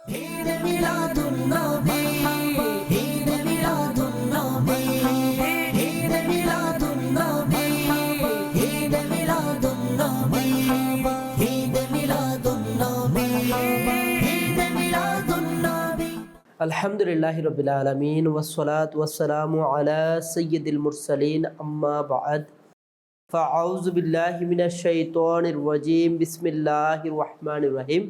ঈদ মিলাদুন নবী, ঈদ মিলাদুন নবী, ঈদ মিলাদুন নবী, ঈদ মিলাদুন নবী, ঈদ মিলাদুন নবী, ঈদ মিলাদুন নবী। আলহামদুলিল্লাহি রাব্বিল আলামিন ওয়াসসালাতু ওয়াসসালামু আলা সাইয়্যিদিল মুরসালিন আম্মা বা'দ ফাআউযু বিল্লাহি মিনাশ শাইতানির রাজীম বিসমিল্লাহির রহমানির রহিম।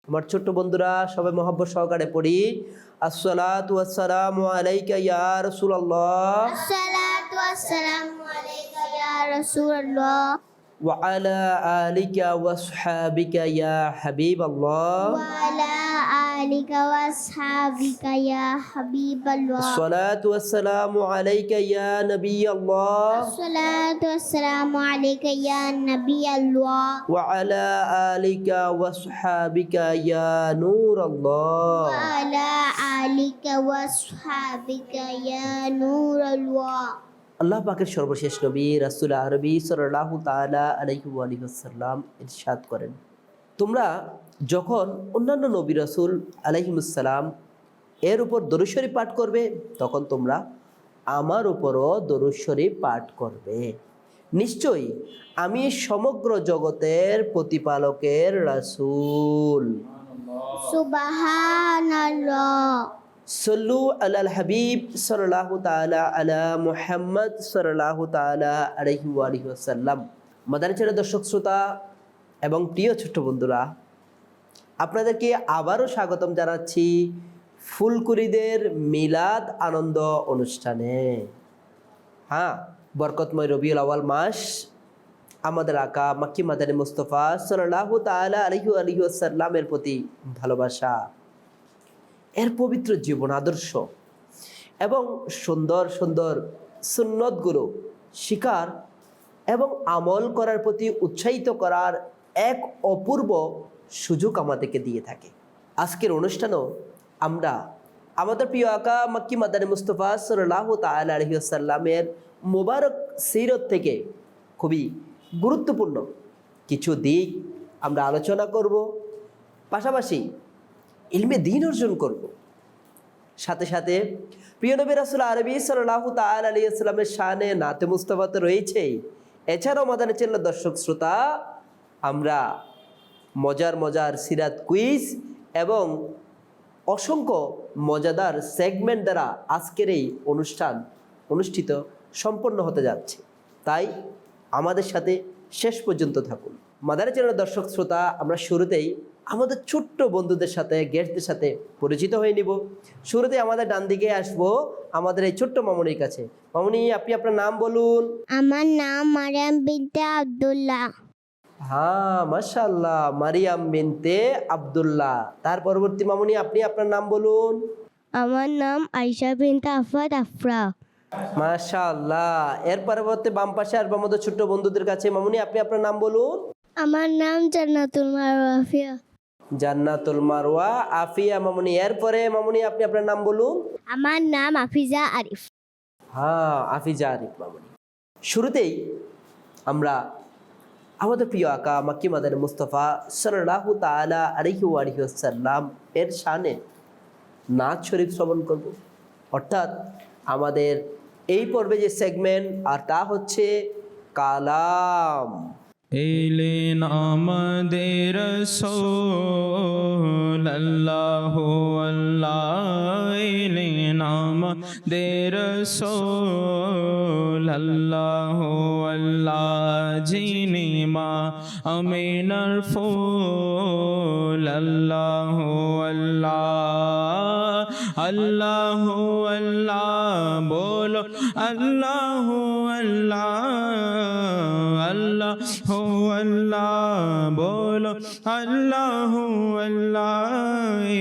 আমার ছোট্ট বন্ধুরা সবাই মহব্বত সহকারে পড়ি আসসালাতু ওয়াসসালামু আলাইকা ইয়া রাসূলুল্লাহ আসসালাতু ওয়াসসালামু আলাইকা ইয়া রাসূলুল্লাহ ওয়া আলা আলিকা ওয়া আসহাবিকা ইয়া হাবিবাল্লাহ ওয়া আলা আলিকা ওয়া আসহাবিকা ইয়া হাবিবাল্লাহ। আসসালাতু ওয়াসসালামু আলাইকা ইয়া নাবিয়াল্লাহ আসসালাতু ওয়াসসালামু আলাইকা ইয়া নাবিয়াল্লাহ ওয়া আলা আলিকা ওয়া আসহাবিকা ইয়া নূরাল্লাহ। ওয়া আলা আলিকা ওয়া আসহাবিকা ইয়া নূরাল্লাহ। আল্লাহ পাকের সর্বশেষ নবী রাসূল আরবি সাল্লাল্লাহু তাআলা আলাইহি ওয়া আলিহি ওয়াসাল্লাম ইরশাদ করেন, তোমরা যখন অন্যান্য নবী রাসূল আলাইহিমুসসালাম এর উপর দরুদ শরীফ পাঠ করবে তখন তোমরা আমার উপরও দরুদ শরীফ পাঠ করবে। নিশ্চয়ই আমি সমগ্র জগতের প্রতিপালকের রাসূল। সুবহানাল্লাহ। সল্লু আলাল হাবিব সাল্লাল্লাহু তাআলা আলা মুহাম্মদ সাল্লাল্লাহু তাআলা আলাইহি ওয়া আলিহি ওয়াসাল্লাম। মাদানী চ্যানেলের দর্শক শ্রোতা এবং প্রিয় ছোট্ট বন্ধুরা, আপনাদেরকে আবারও স্বাগতম জানাচ্ছি ফুলকুরিদের মিলাদ আনন্দ অনুষ্ঠানে। হ্যাঁ, বরকতময় রবিউল আউয়াল মাস, আমাদের আকা মাক্কি মাদানী মুস্তাফা সাল্লাল্লাহু তাআলা আলাইহি ওয়া আলিহি ওয়াসাল্লামের প্রতি ভালোবাসা, এর পবিত্র জীবন আদর্শ এবং সুন্দর সুন্দর সুন্নতগুলো শিকার এবং আমল করার প্রতি উৎসাহিত করার এক অপূর্ব সুযোগ আমাদেরকে দিয়ে থাকে। আজকের অনুষ্ঠানেও আমরা আমাদের প্রিয় আকা মাক্কি মাদানী মুস্তাফা সাল্লাল্লাহু তাআলা আলাইহি ওয়াসাল্লামের মোবারক সিরত থেকে খুবই গুরুত্বপূর্ণ কিছু দিক আমরা আলোচনা করব, পাশাপাশি ইলমে দ্বীন অর্জন করব। সাথে সাথে প্রিয় নবী রাসূল আরবি সাল্লাল্লাহু তাআলা আলাইহি ওয়াসাল্লামের শানে নাতে মুস্তাফা তো রয়েছেই, এছাড়াও মাদানী চ্যানেলের দর্শক শ্রোতা আমরা মজার মজার সিরাত কুইজ এবং অসংখ্য মজাদার সেগমেন্ট দ্বারা আজকের এই অনুষ্ঠান অনুষ্ঠিত সম্পন্ন হতে যাচ্ছে। তাই আমাদের সাথে শেষ পর্যন্ত থাকুন। মাদানী চ্যানেলের দর্শক শ্রোতা, আমরা শুরুতেই আমাদের ছোট্ট বন্ধুদের সাথে, গেস্টদের সাথে পরিচিত হয়ে নিব। শুরুতে আমাদের ডান দিকে আসবো আমাদের এই ছোট্ট মামুনির কাছে। মামুনি, আপনি আপনার নাম বলুন। আমার নাম মারিয়াম বিনতে আব্দুল্লাহ। হ্যাঁ, মাশাআল্লাহ, মারিয়াম বিনতে আব্দুল্লাহ। তার পরবর্তী মামুনি, আপনি আপনার নাম বলুন। আমার নাম আয়েশা বিনতে আফাদ আফরা। মাশাআল্লাহ। এর পরবর্তী বাম পাশে আসবো আমাদের ছোট্ট বন্ধুদের কাছে। মামুনি, আপনি আপনার নাম বলুন। আমার নাম জান্নাতুল মারওয়া। জান্নাতুল মারওয়া আফিয়া মামুনি। এরপরে মামুনি, আপনি আপনার নাম বলুন। আমার নাম আফিজা আরিফ। হ্যাঁ, আফিজা আরিফ মামুনি। শুরুতেই আমরা আমাদের প্রিয় আকা মাক্কি মাদানী মুস্তাফা সাল্লাল্লাহু তাআলা আলাইহি ওয়া আলিহি ওয়াসাল্লাম এর শানে নাত শরীফ শ্রবণ করব। অর্থাৎ আমাদের এই পর্বে যে সেগমেন্ট, আর তা হচ্ছে কালাম। এলেন আমাদের রাসূল আল্লাহু আল্লাহ, এলেন আমাদের রাসূল আল্লাহু আল্লাহ, যিনি মা আমিনার ফুল আল্লাহু আল্লাহ, আল্লাহু আল্লাহ বলো আল্লাহু আল্লাহ, আল্লাহু আল্লাহ বলো আল্লাহু আল্লাহ,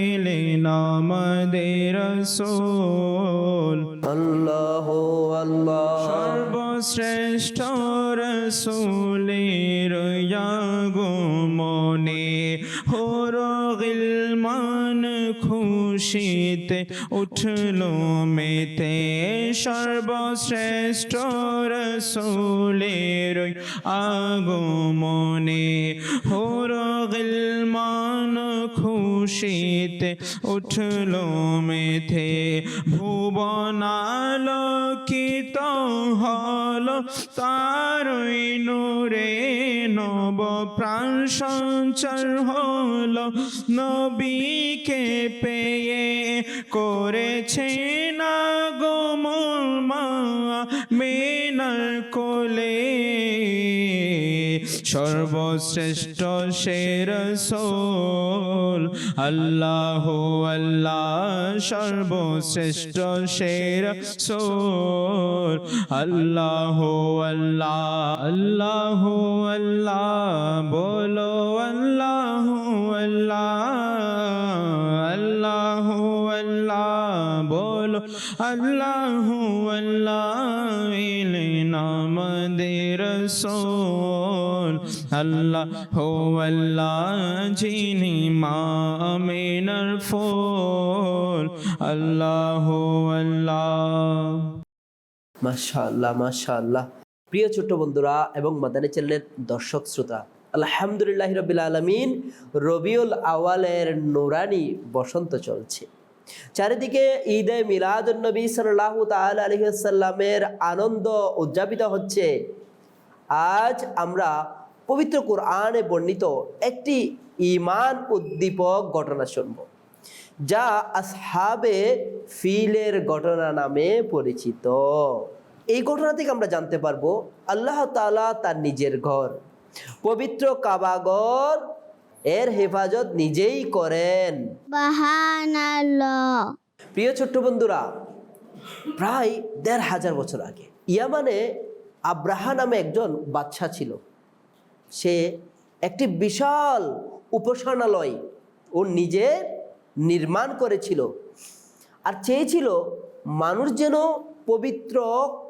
এলেন আমাদের রাসূল আল্লাহু আল্লাহ। সর্বশ্রেষ্ঠ রাসূলের আগমনে হুর গিলমান মান খুশিতে উঠল মেতে সর্বশ্রেষ্ঠ রসূলের আগমনে হুর গিলমান খুশিতে উঠল মেতে ভুবনালোকিত হল তারই নূরে নব প্রাণ সঞ্চার হল নবীকে পেয়ে করেছে না গোমল মা মেনার কোলে সর্বশ্রেষ্ঠ সে রাসূল আল্লাহ আল্লাহ সর্বশ্রেষ্ঠ সে রাসূল আল্লাহ আল্লাহ আল্লাহ আল্লাহ বলো আল্লাহ আল্লাহ আল্লাহ আল্লাহ বলো আল্লাহ আল্লাহ এলেন আমাদের রাসূল আল্লাহ আল্লাহ যিনি মা আমিনার ফুল আল্লাহ আল্লাহ। মাশাআল্লাহ মাশাআল্লাহ। প্রিয় ছোট্ট বন্ধুরা এবং মাদানী চ্যানেলের দর্শক শ্রোতা, আলহামদুলিল্লাহ রাব্বিল আলামিন, রবিউল আওয়ালের নুরানি বসন্ত চলছে। চারিদিকে ঈদে মিলাদুন নবী সাল্লাল্লাহু তাআলা আলাইহি ওয়াসাল্লামের আনন্দ উদযাপিত হচ্ছে। আজ আমরা পবিত্র কোরআনে বর্ণিত একটি ঈমান উদ্দীপক ঘটনা শুনব, যা আসহাবে ফিলের ঘটনা নামে পরিচিত। এই ঘটনা থেকে আমরা জানতে পারবো আল্লাহ তাআলা তার নিজের ঘর পবিত্র কাবাঘর এর হেফাজত নিজেই করেন। সুবহানাল্লাহ। প্রিয় ছোট্ট বন্ধুরা, প্রায় ১৫০০ বছর আগে ইয়ামানে আব্রাহা নামে একজন বাদশা ছিল। সে একটি বিশাল উপাসনালয় ও নিজে নির্মাণ করেছিল আর চেয়েছিল মানুষ যেন পবিত্র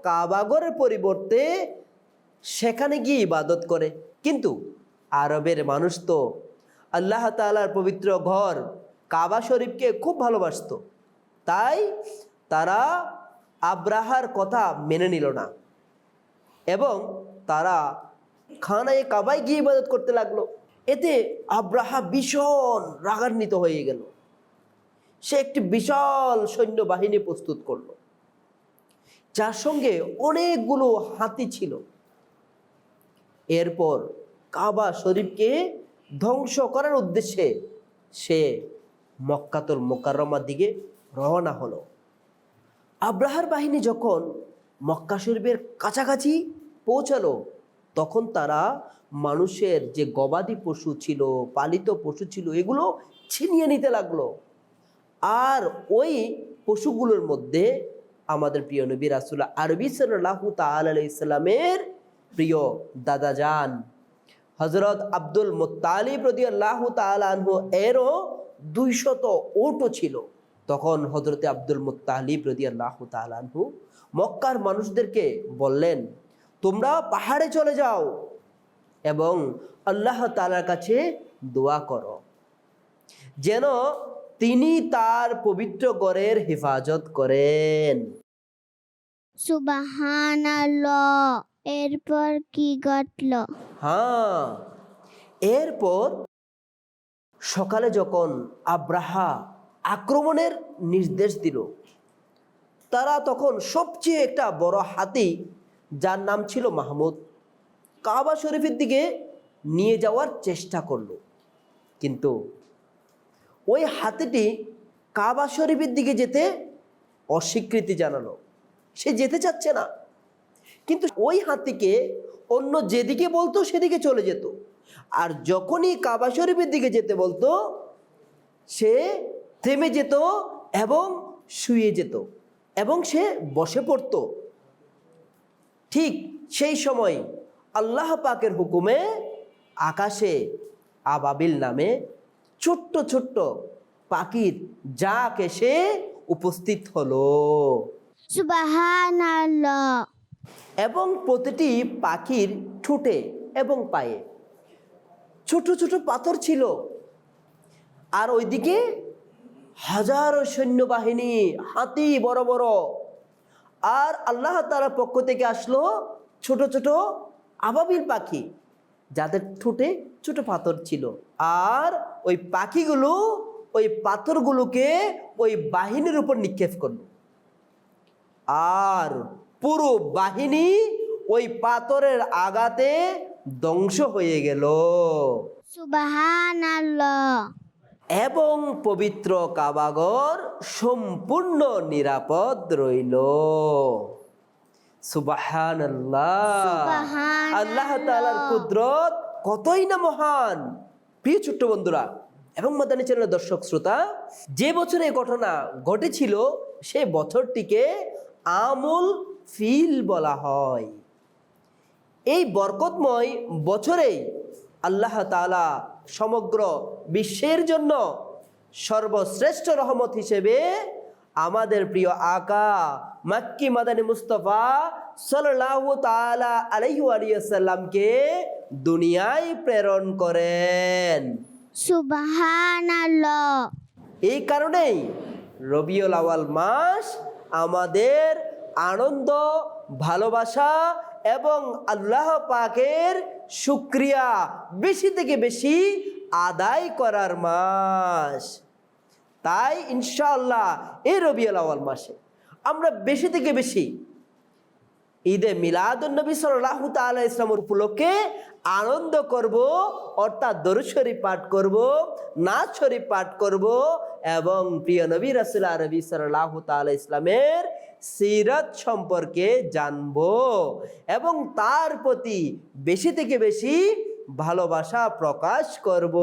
কাবাঘরের পরিবর্তে সেখানে গিয়ে ইবাদত করে। কিন্তু আরবের মানুষ তো আল্লাহ তাআলার পবিত্র ঘর কাবা শরীফকে খুব ভালোবাসত, তাই তারা আব্রাহার কথা মেনে নিল না এবং তারা খানায় কাবায় গিয়ে ইবাদত করতে লাগলো। এতে আব্রাহা ভীষণ রাগান্বিত হয়ে গেল। সে একটি বিশাল সৈন্যবাহিনী প্রস্তুত করলো, যার সঙ্গে অনেকগুলো হাতি ছিল। এরপর কাবা শরীফকে ধ্বংস করার উদ্দেশ্যে সে মক্কাতুল মুকাররমার দিকে রওনা হলো। আব্রাহার বাহিনী যখন মক্কা শরীফের কাছাকাছি পৌঁছালো, তখন তারা মানুষের যে গবাদি পশু ছিল, পালিত পশু ছিল, এগুলো ছিনিয়ে নিতে লাগলো। আর ওই পশুগুলোর মধ্যে আমাদের প্রিয় নবী রাসূল আরবি সাল্লাল্লাহু তাআলা আলাইহি সাল্লামের প্রিয় দাদাজান হযরত আব্দুল মুত্তালিব রাদিয়াল্লাহু তাআলা আনহু এরও 200 উটও ছিল। তখন হযরতে আব্দুল মুত্তালিব রাদিয়াল্লাহু তাআলা আনহু মক্কার মানুষদেরকে বললেন, তোমরা পাহাড়ে চলে যাও এবং আল্লাহ তাআলার কাছে দোয়া করো যেন তিনি তার পবিত্র ঘরের হেফাজত করেন। সুবহানাল্লাহ। এরপর কি ঘটল? হ্যাঁ, এরপর সকালে যখন আব্রাহা আক্রমণের নির্দেশ দিল, তারা তখন সবচেয়ে একটা বড় হাতি, যার নাম ছিল মাহমুদ, কাবা শরীফের দিকে নিয়ে যাওয়ার চেষ্টা করলো। কিন্তু ওই হাতিটি কাবা শরীফের দিকে যেতে অস্বীকৃতি জানালো, সে যেতে চাচ্ছে না। কিন্তু ওই হাতিকে অন্য যেদিকে বলতো সেদিকে চলে যেত, আর যখনই কাবা শরীফের দিকে যেতে বলতো সে থেমে যেত এবং শুয়ে যেত এবং সে বসে পড়ত। ঠিক সেই সময় আল্লাহ পাকের হুকুমে আকাশে আবাবিল নামে ছোট্ট ছোট্ট পাখির জাক এসে উপস্থিত হলো। সুবহানাল্লাহ। এবং প্রতিটি পাখির ঠোঁটে এবং পায়ে ছোট ছোট পাথর ছিল। আর ওইদিকে হাজারো সৈন্যবাহিনী, হাতি বড় বড়, আর আল্লাহ তাআলার পক্ষ থেকে আসলো ছোট ছোট আবাবিল পাখি, যাদের ঠোঁটে ছোট পাথর ছিল। আর ওই পাখিগুলো ওই পাথরগুলোকে ওই বাহিনীর উপর নিক্ষেপ করলো, আর পুরো বাহিনী ওই পাথরের আঘাতে ধ্বংস হয়ে গেল। সুবহানাল্লাহ। এবং পবিত্র কাবাঘর সম্পূর্ণ নিরাপদ রইল। সুবহানাল্লাহ। সুবহানাল্লাহ। আল্লাহ তাআলার কুদরত কতই না মহান। প্রিয় ছোট্ট বন্ধুরা এবং মাদানী চ্যানেলের দর্শক শ্রোতা, যে বছরে এই ঘটনা ঘটেছিল সেই বছরটিকে আমুল ফিল বলা হয়। এই বরকতময় বছরেই আল্লাহ তাআলা সমগ্র বিশ্বের জন্য সর্বশ্রেষ্ঠ রহমত হিসেবে আমাদের প্রিয় আকা মাক্কি মাদানী মুস্তাফা সাল্লাল্লাহু তাআলা আলাইহি ওয়াসাল্লামকে দুনিয়ায় প্রেরণ করেন। সুবহানাল্লাহ। এই কারণেই রবিউল আউয়াল মাস আমাদের আনন্দ, ভালোবাসা এবং আল্লাহ পাকের শুকরিয়া বেশি থেকে বেশি আদায় করার মাস। তাই ইনশাআল্লাহ এই রবিউল আউয়াল মাসে আমরা বেশি থেকে বেশি ঈদে মিলাদুন নবী সাল্লাল্লাহু তাআলা ইসলামের উপলক্ষে আনন্দ করব, অর্থাৎ দরুদ শরীফ পাঠ করব, নাত শরীফ পাঠ করব এবং প্রিয় নবী রাসূল আরবি সাল্লাল্লাহু তাআলা ইসলামের সিরাত সম্পর্কে জানব এবং তার প্রতি বেশি থেকে বেশি ভালোবাসা প্রকাশ করব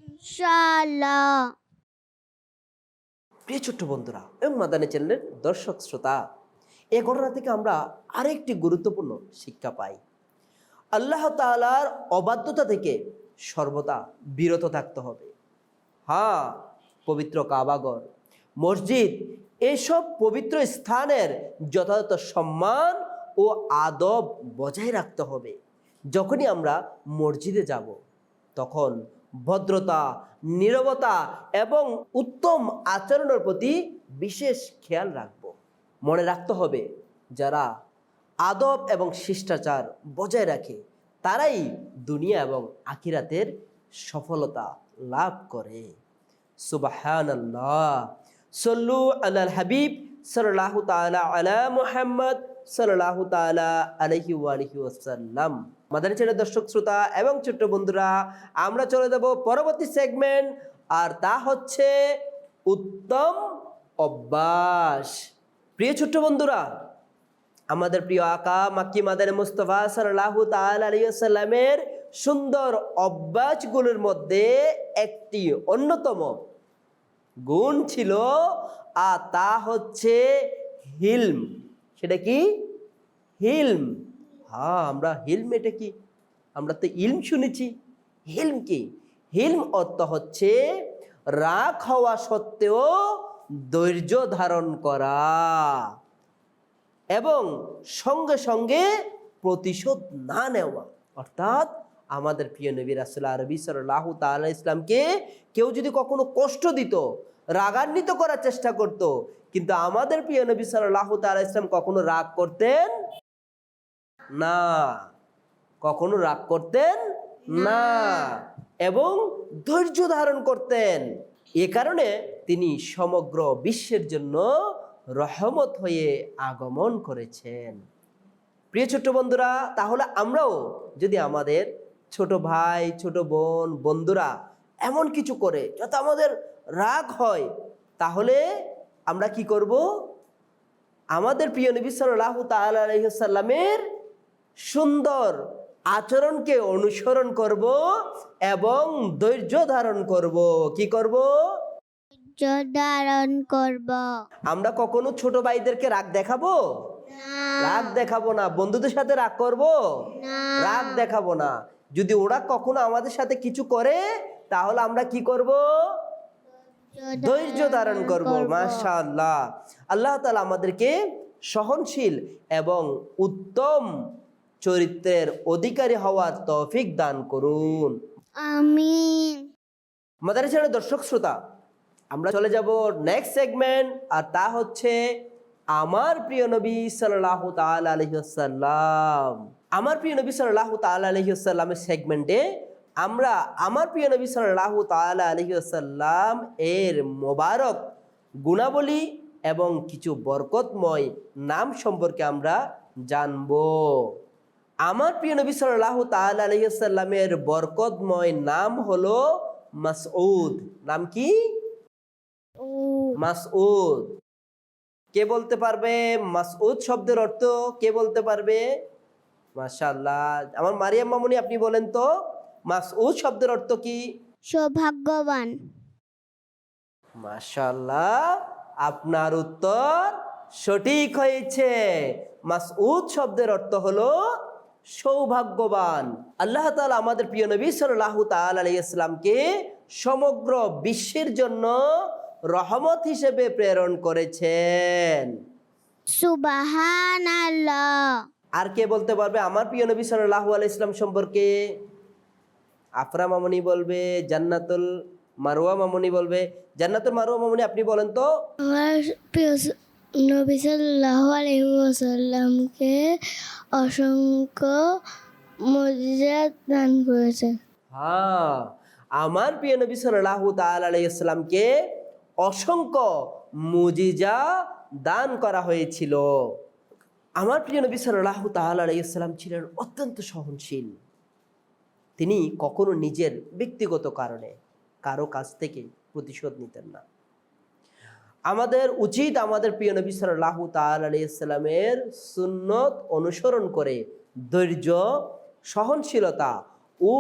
ইনশাআল্লাহ। প্রিয় ছোট্ট বন্ধুরা এবং মাদানী চ্যানেলের দর্শক শ্রোতা, এই ঘটনা থেকে আমরা আরেকটি গুরুত্বপূর্ণ শিক্ষা পাই। আল্লাহ তাআলার অবাধ্যতা থেকে সর্বদা বিরত থাকতে হবে। হ্যাঁ, পবিত্র কাবাঘর, মসজিদ, এসব পবিত্র স্থানের যথাযথ সম্মান ও আদব বজায় রাখতে হবে। যখনই আমরা মসজিদে যাব তখন ভদ্রতা, নীরবতা এবং উত্তম আচরণের প্রতি বিশেষ খেয়াল রাখব। মনে রাখতে হবে, যারা আদব এবং শিষ্টাচার বজায় রাখে তারাই দুনিয়া এবং আখিরাতের সফলতা লাভ করে। সুবহানাল্লাহ। সল্লু আলাল হাবিব সাল্লাল্লাহু তাআলা আলা মুহাম্মদ সাল্লাল্লাহু তাআলা আলাইহি ওয়া আলিহি ওয়াসাল্লাম। মাদানী চ্যানেলের দর্শক শ্রোতা এবং ছোট্ট বন্ধুরা, আমরা চলে যাব পরবর্তী সেগমেন্ট, আর তা হচ্ছে উত্তম অভ্যাস। প্রিয় ছোট্ট বন্ধুরা, আমাদের প্রিয় আকা মাক্কি মাদানী মুস্তাফা সাল্লাল্লাহু তাআলা আলাইহি ওয়াসাল্লামের সুন্দর অভ্যাসগুলোর মধ্যে একটি অন্যতম গুণ ছিল, আর তা হচ্ছে হিলম। সেটা কি? হিলম। হ্যাঁ, আমরা হিলম, এটা কি? আমরা তো ইলম শুনেছি। হিলম কি? হিলম অর্থ হচ্ছে রাগ হওয়া সত্ত্বেও ধৈর্য ধারণ করা এবং সঙ্গে সঙ্গে প্রতিশোধ না নেওয়া। অর্থাৎ আমাদের প্রিয় নবী রাসূল আরবি সাল্লাল্লাহু তাআলা ইসলামকে কেউ যদি কখনো কষ্ট দিত, রাগান্বিত করার চেষ্টা করত, কিন্তু আমাদের প্রিয় নবী সাল্লাল্লাহু তাআলা ইসলাম কখনো রাগ করতেন না, কখনো রাগ করতেন না এবং ধৈর্য ধারণ করতেন। এ কারণে তিনি সমগ্র বিশ্বের জন্য রহমত হয়ে আগমন করেছেন। প্রিয় ছোট্ট বন্ধুরা, তাহলে আমরাও যদি আমাদের ছোট ভাই, ছোট বোন, বন্ধুরা এমন কিছু করে যাতে আমাদের রাগ হয়, তাহলে আমরা কি করব? আমাদের প্রিয় নবী সাল্লাল্লাহু তাআলা আলাইহি ওয়াসাল্লামের সুন্দর আচরণকে অনুসরণ করব এবং ধৈর্য ধারণ করব। কি করব? ধারণ করব। আমরা কখনো ছোট ভাইদেরকে রাগ দেখাবো? রাগ দেখাবো না। বন্ধুদের সাথে রাগ করব? রাগ দেখাবো না। যদি ওরা কখনো আমাদের সাথে কিছু করে তাহলে আমরা কি করব? ধৈর্য ধারণ করব। মাশাআল্লাহ। আল্লাহ তাআলা আমাদেরকে সহনশীল এবং উত্তম চরিত্রের অধিকারী হওয়ার তৌফিক দান করুন। আমিন। মাদানী চ্যানেলের দর্শক শ্রোতা আমরা চলে যাব নেক্সট সেগমেন্ট, আর তা হচ্ছে আমার প্রিয় নবী সাল্লাল্লাহু তাআলা আলাইহি ওয়াসাল্লাম। আমার প্রিয় নবী সাল্লাল্লাহু তাআলা আলাইহি ওয়াসাল্লামের সেগমেন্টে আমরা আমার প্রিয় নবী সাল্লাল্লাহু তাআলা আলাইহি ওয়াসাল্লাম এর মোবারক গুণাবলী এবং কিছু বরকতময় নাম সম্পর্কে আমরা জানব। আমার প্রিয় নবী সাল্লাল্লাহু তাআলা আলাইহি ওয়াসাল্লামের বরকতময় নাম হলো মাসউদ। নাম কি? মাসউদ। কে বলতে পারবে মাসউদ শব্দের অর্থ? কে বলতে পারবে? মাশাআল্লাহ, আমার মারিয়াম মামুনি আপনি বলেন তো মাসউদ শব্দের অর্থ কি? সৌভাগ্যবান। মাশাআল্লাহ, আপনার উত্তর সঠিক হয়েছে। মাসউদ শব্দের অর্থ হলো সৌভাগ্যবান। আল্লাহ তাআলা আমাদের প্রিয় নবী সাল্লাল্লাহু তাআলা আলাইহি ওয়াসাল্লামকে সমগ্র বিশ্বের জন্য রহমত হিসেবে প্রেরণ করেছেন। সুবহানাল্লাহ। আর কে বলতে পারবে আমার প্রিয় নবী সাল্লাল্লাহু আলাইহি ওয়াসাল্লাম সম্পর্কে? আফরা মামুনি বলবে, জান্নাতুল মারওয়া মামুনি বলবে। জান্নাতুল মারওয়া মামুনি আপনি বলেন তো। আমার প্রিয় নবী সাল্লাল্লাহু আলাইহি ওয়াসাল্লামকে অসংখ্য মুজিজাত দান করেছেন। হ্যাঁ, আমার প্রিয় নবী সাল্লাল্লাহু তাআলা আলাইহি ওয়াসাল্লামকে অসংখ্য মুজিজা দান করা হয়েছিল। আমার প্রিয় নবী সাল্লাল্লাহু তাআলা আলাইহি ওয়াসাল্লাম ছিলেন অত্যন্ত সহনশীল। তিনি কখনো নিজের ব্যক্তিগত কারণে কারো কাছ থেকে প্রতিশোধ নিতেন না। আমাদের উচিত আমাদের প্রিয় নবী সাল্লাল্লাহু তাআলা আলাইহি ওয়াসাল্লামের সুন্নত অনুসরণ করে ধৈর্য, সহনশীলতা ও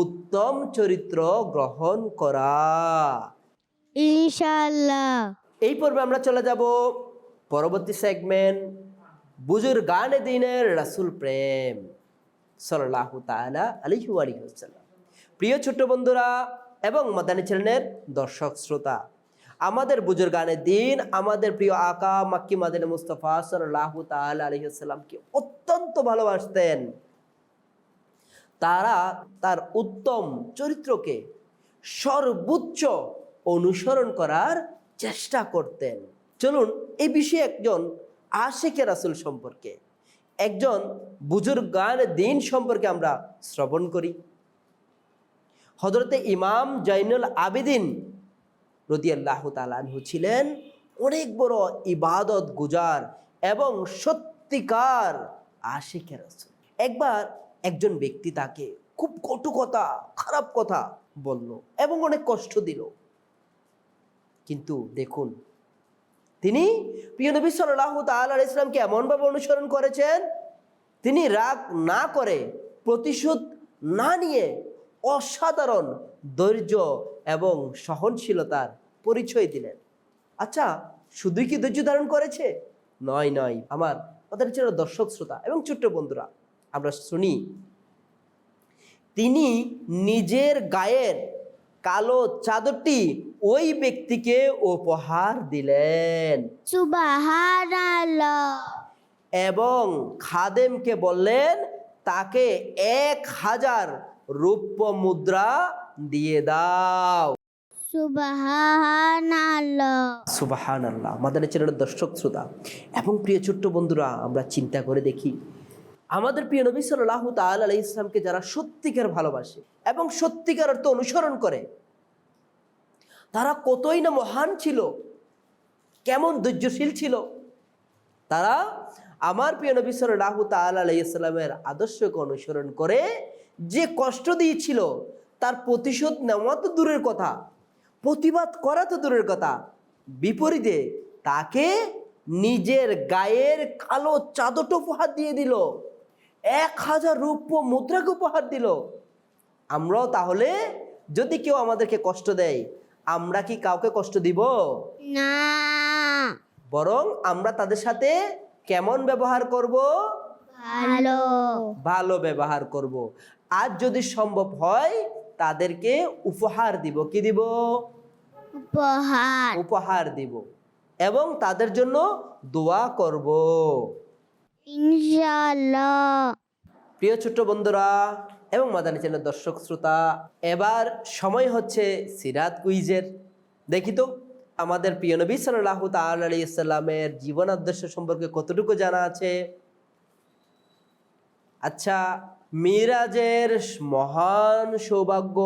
উত্তম চরিত্র গ্রহণ করা। ইনশাআল্লাহ। এই পর্বে আমরা চলে যাব পরবর্তী সেগমেন্ট, বুজুর্গানে দ্বীনের রাসূল প্রেম সাল্লাল্লাহু তাআলা আলাইহি ওয়াসাল্লাম। প্রিয় ছোট্ট বন্ধুরা এবং মাদানী চ্যানেলের দর্শক শ্রোতা, আমাদের বুজুর্গানে দ্বীন আমাদের প্রিয় আকা মাক্কি মাদিনী মুস্তাফা সাল্লাল্লাহু তাআলা আলাইহি ওয়াসাল্লামকে অত্যন্ত ভালোবাসতেন। তারা তার উত্তম চরিত্রকে সর্বোচ্চ অনুসরণ করার চেষ্টা করতেন। চলুন এই বিষয়ে একজন আশিকে রাসূল সম্পর্কে, একজন বুজুর্গান দ্বীন সম্পর্কে আমরা শ্রবণ করি। হযরতে ইমাম জাইনুল আবেদিন রাদিয়াল্লাহু তাআলা আনহু ছিলেন অনেক বড় ইবাদত গুজার এবং সত্যিকার আশিকে রাসূল। একবার একজন ব্যক্তি তাকে খুব কটু কথা, খারাপ কথা বলল এবং অনেক কষ্ট দিল। কিন্তু দেখুন, তিনি প্রিয় নবী সাল্লাল্লাহু তাআলা আলাইহি ওয়াসাল্লামকে এমনভাবে অনুসরণ করেছেন, তিনি রাগ না করে, প্রতিশোধ না নিয়ে অসাধারণ ধৈর্য এবং সহনশীলতার পরিচয় দিলেন। আচ্ছা, শুধুই কি ধৈর্য ধারণ করেছে? নয়, আমার আমাদের ছিল দর্শক শ্রোতা এবং ছোট্ট বন্ধুরা, আমরা শুনি তিনি নিজের গায়ের কালো চাদরটি ওই ব্যক্তিকে উপহার দিলেন। সুবহানাল্লাহ। এবং খাদেমকে বললেন তাকে 1000 রৌপ্য মুদ্রা দিয়ে দাও। সুবহানাল্লাহ। সুবহানাল্লাহ। আমাদের চ্যানেলের দর্শক শ্রোতা এবং প্রিয় ছোট্ট বন্ধুরা, আমরা চিন্তা করে দেখি আমাদের প্রিয় নবী সাল্লাল্লাহু তাআলা আলাইহি ওয়াসাল্লামকে যারা সত্যিকার ভালোবাসে এবং সত্যিকার অর্থে অনুসরণ করে, তারা কতই না মহান ছিল, কেমন ধৈর্যশীল ছিল। তারা আমার প্রিয় নবী সাল্লাল্লাহু তাআলা আলাইহি ওয়াসাল্লামের আদর্শকে অনুসরণ করে যে কষ্ট দিয়েছিল, তার প্রতিশোধ নেওয়া তো দূরের কথা, প্রতিবাদ করা তো দূরের কথা, বিপরীতে তাকে নিজের গায়ের কালো চাদরটা উপহার দিয়ে দিল, 1000 রৌপ্য মুদ্রাকে উপহার দিল। আমরাও তাহলে যদি কেউ আমাদেরকে কষ্ট দেয়, আমরা কি কাউকে কষ্ট দিব? না, বরং আমরা তাদের সাথে কেমন ব্যবহার করব? ভালো। ভালো ব্যবহার করব। আর যদি সম্ভব হয় তাদেরকে উপহার দিব। কি দিব? উপহার। উপহার দিব এবং তাদের জন্য দোয়া করব ইনশাআল্লাহ। প্রিয় ছোট্ট বন্ধুরা এবং মাদানী চ্যানেলের দর্শক শ্রোতা, এবার সময় হচ্ছে সিরাত কুইজের। দেখি তো আমাদের প্রিয় নবী সাল্লাল্লাহু তাআলা আলাইহি সাল্লামের জীবন আদর্শ সম্পর্কে কতটুকু জানা আছে? আচ্ছা, মিরাজের মহান সৌভাগ্য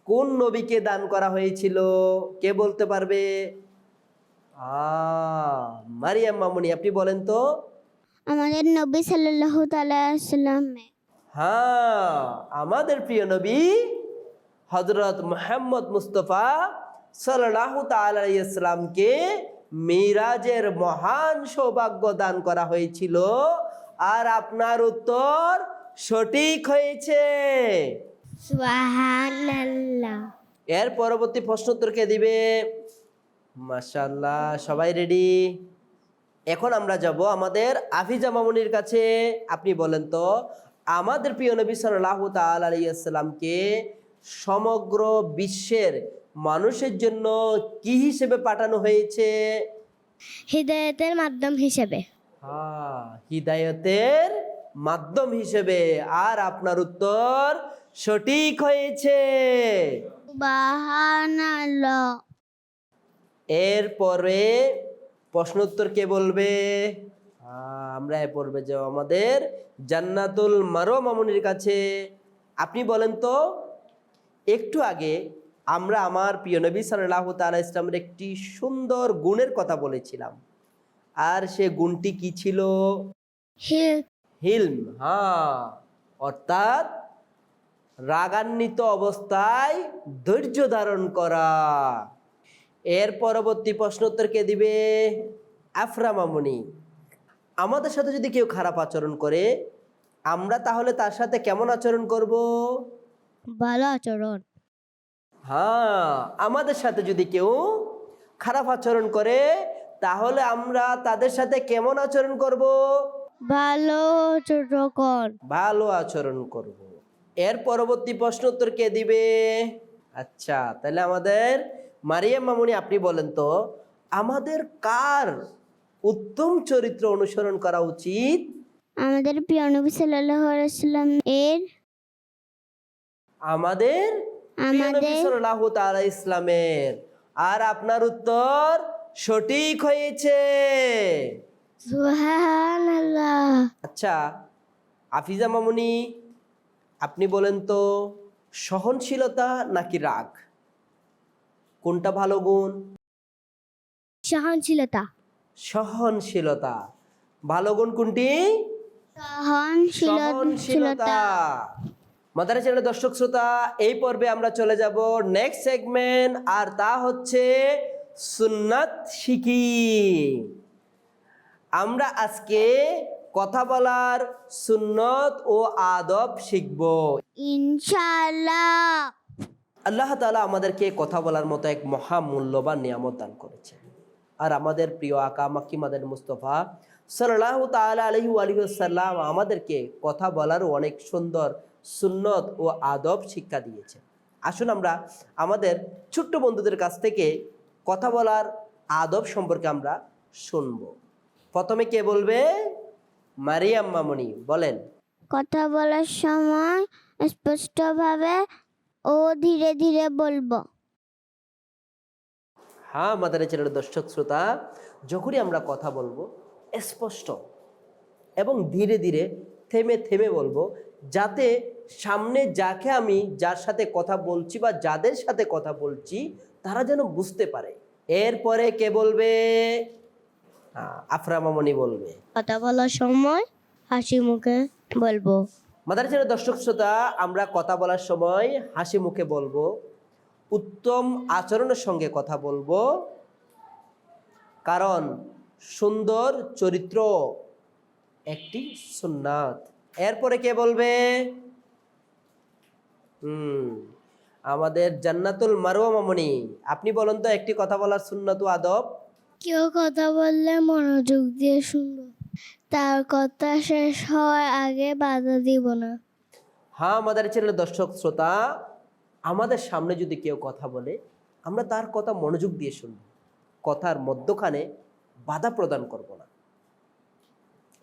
কোন নবীকে দান করা হয়েছিল? কে বলতে পারবে? মারিয়াম মামুনি, আপনি বলেন তো। আমাদের নবী সাল্লাল্লাহু তাআলা সাল্লাম। হ্যাঁ, আমাদের প্রিয় নবী হযরত মুহাম্মদ মুস্তাফা সাল্লাল্লাহু তাআলা আলাইহি সাল্লামকে মিরাজের মহান সৌভাগ্য দান করা হয়েছিল। আর আপনার উত্তর সঠিক হয়েছে। সুবহানাল্লাহ। এর পরবর্তী প্রশ্ন উত্তর কে দিবে? মাশাআল্লাহ, সবাই রেডি? এখন আমরা যাব আমাদের আফিজা মামুনির কাছে। আপনি বলেন তো, আমাদের প্রিয় নবী সাল্লাল্লাহু তাআলা আলাইহি সাল্লামকে সমগ্র বিশ্বের মানুষের জন্য কি হিসেবে পাঠানো হয়েছে? হিদায়াতের মাধ্যম হিসেবে। হিদায়াতের মাধ্যম হিসেবে। আর আপনার উত্তর সঠিক হয়েছে। সুবহানাল্লাহ। এরপরে প্রশ্ন উত্তর কে বলবে? আমরা এ পড়বে যাব আমাদের জান্নাতুল মারওয়া মামুনির কাছে। আপনি বলেন তো, একটু আগে আমরা আমার প্রিয় নবী সাল্লাল্লাহু তাআলা ইসলামের একটি সুন্দর গুণের কথা বলেছিলাম, আর সে গুণটি কি ছিল? হিলম। অর্থাৎ রাগান্বিত অবস্থায় ধৈর্য ধারণ করা। এর পরবর্তী প্রশ্ন উত্তর কে দিবে? আফরা মামুনি। আমাদের সাথে যদি কেউ খারাপ আচরণ করে, আমরা তাহলে তার সাথে কেমন আচরণ করব? ভালো আচরণ। আমাদের সাথে যদি কেউ খারাপ আচরণ করে, তাহলে আমরা তাদের সাথে কেমন আচরণ করব? ভালো আচরণ। ভালো আচরণ করব। এর পরবর্তী প্রশ্ন উত্তর কে দিবে? আচ্ছা, তাহলে আমাদের মারিয়াম মামুনি, আপনি বলেন তো, আমাদের কার উত্তম চরিত্র অনুসরণ করা উচিত? আমাদের প্রিয় নবী সাল্লাল্লাহু আলাইহি ওয়াসাল্লাম এর। আমাদের প্রিয় নবী সাল্লাল্লাহু তাআলা ইসলামের। আর আপনার উত্তর সঠিক হয়েছে। সুবহানাল্লাহ। আচ্ছা, আফিজা মামুনি, আপনি বলেন তো, সহনশীলতা নাকি রাগ, কোনটা ভালো গুণ? সহনশীলতা। সহনশীলতা ভালো গুণ কোনটি? সহনশীলতা। মাদানী চ্যানেলের দর্শক শ্রোতা, এই পর্বে আমরা চলে যাব নেক্সট সেগমেন্ট, আর তা হচ্ছে সুন্নাত শিখি। আমরা আজকে কথা বলার সুন্নত ও আদব শিখব ইনশাআল্লাহ। আল্লাহ তাআলা আমাদেরকে কথা বলার মতো এক মহামূল্যবান নিয়ামত দান করেছেন। আর আমাদের প্রিয় আকা মাক্কি মাদানী মুস্তাফা সাল্লাল্লাহু তাআলা আলাইহি ওয়াসাল্লাম আমাদেরকে কথা বলার অনেক সুন্দর সুন্নত ও আদব শিক্ষা দিয়েছে। আসুন আমরা আমাদের ছোট্ট বন্ধুদের কাছ থেকে কথা বলার আদব সম্পর্কে আমরা শুনব। প্রথমে কে বলবে? মারিয়াম মামুনি, বলেন। কথা বলার সময় স্পষ্টভাবে ও ধীরে ধীরে বলবো। মাদানী চ্যানেলের দর্শক শ্রোতা, যখনই আমরা কথা বলবো স্পষ্ট এবং ধীরে ধীরে থেমে থেমে বলবো, যাতে সামনে যাকে আমি যার সাথে কথা বলছি বা যাদের সাথে কথা বলছি তারা যেন বুঝতে পারে। এরপরে কে বলবে? আফরা মামুনি বলবে। কথা বলার সময় হাসি মুখে বলবো। মাদানী চ্যানেলের দর্শক শ্রোতা, আমরা কথা বলার সময় হাসি মুখে বলবো, উত্তম আচরণের সঙ্গে কথা বলবো, কারণ সুন্দর চরিত্র একটি সুন্নাত। এরপরে কে বলবে? আমাদের জান্নাতুল মারওয়া মামুনি, আপনি বলেন তো একটি কথা বলার সুন্নাত ও আদব। কেউ কথা বললে মনোযোগ দিয়ে শুনবো, তার কথা শেষ হওয়ার আগে বাধা দিব না। মাদানী চ্যানেলের দর্শক শ্রোতা, আমাদের সামনে যদি কেউ কথা বলে, আমরা তার কথা মনোযোগ দিয়ে শুনব, কথার মধ্যখানে বাধা প্রদান করব না।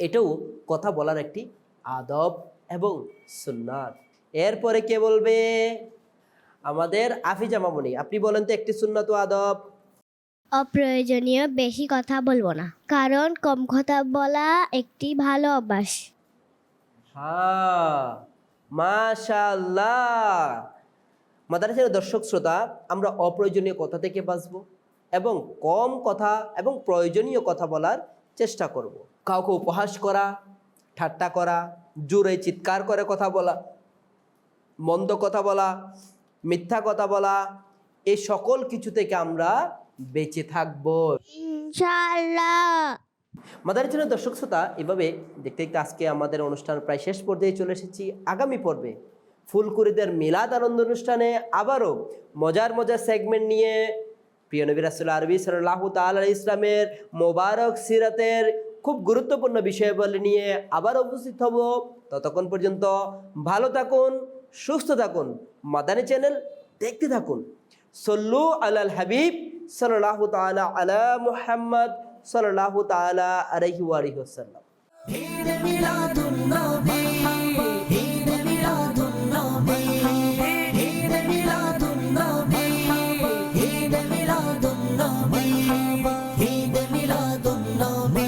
এটাও কথা বলার একটি আদব এবং সুন্নাত। এরপরে কে বলবে? আমাদের আফিজা মামুনি, আপনি বলেন তো একটি সুন্নাত ও আদব। অপ্রয়োজনীয় বেশি কথা বলবো না, কারণ কম কথা বলা একটি ভালো অভ্যাস। হ্যাঁ, মাশাআল্লাহ। মাদারিসের দর্শক শ্রোতা, আমরা অপ্রয়োজনীয় কথা থেকে বাঁচবো এবং কম কথা এবং প্রয়োজনীয় কথা বলার চেষ্টা করব। কাউকে উপহাস করা, ঠাট্টা করা, জোরে চিৎকার করে কথা বলা, মন্দ কথা বলা, মিথ্যা কথা বলা, এই সকল কিছু থেকে আমরা বেঁচে থাকবো ইনশাআল্লাহ। মাদারিসের দর্শক শ্রোতা, এভাবে দেখতে দেখতে আজকে আমাদের অনুষ্ঠান প্রায় শেষ পর্যায়ে চলে এসেছি। আগামী পর্বে ফুলকুরিদের মিলাদ আনন্দ অনুষ্ঠানে আবারও মজার মজার সেগমেন্ট নিয়ে প্রিয় নবী রাসূল আরবি সাল্লাল্লাহু তাআলা আলাইহি ইসলামের মোবারক সিরাতের খুব গুরুত্বপূর্ণ বিষয়াবলী নিয়ে আবার উপস্থিত হব। ততক্ষণ পর্যন্ত ভালো থাকুন, সুস্থ থাকুন, মাদানী চ্যানেল দেখতে থাকুন। সল্লু আলাল হাবিব সাল্লাল্লাহু তাআলা আলা মুহাম্মদ সাল্লাল্লাহু তাআলা আলাইহি ওয়া আলিহি ওয়াসাল্লাম। ঈদ মিলাদুন নবী, ঈদ মিলাদুন নবী, ঈদ মিলাদুন নবী, ঈদ মিলাদুন নবী, ঈদ মিলাদুন নবী।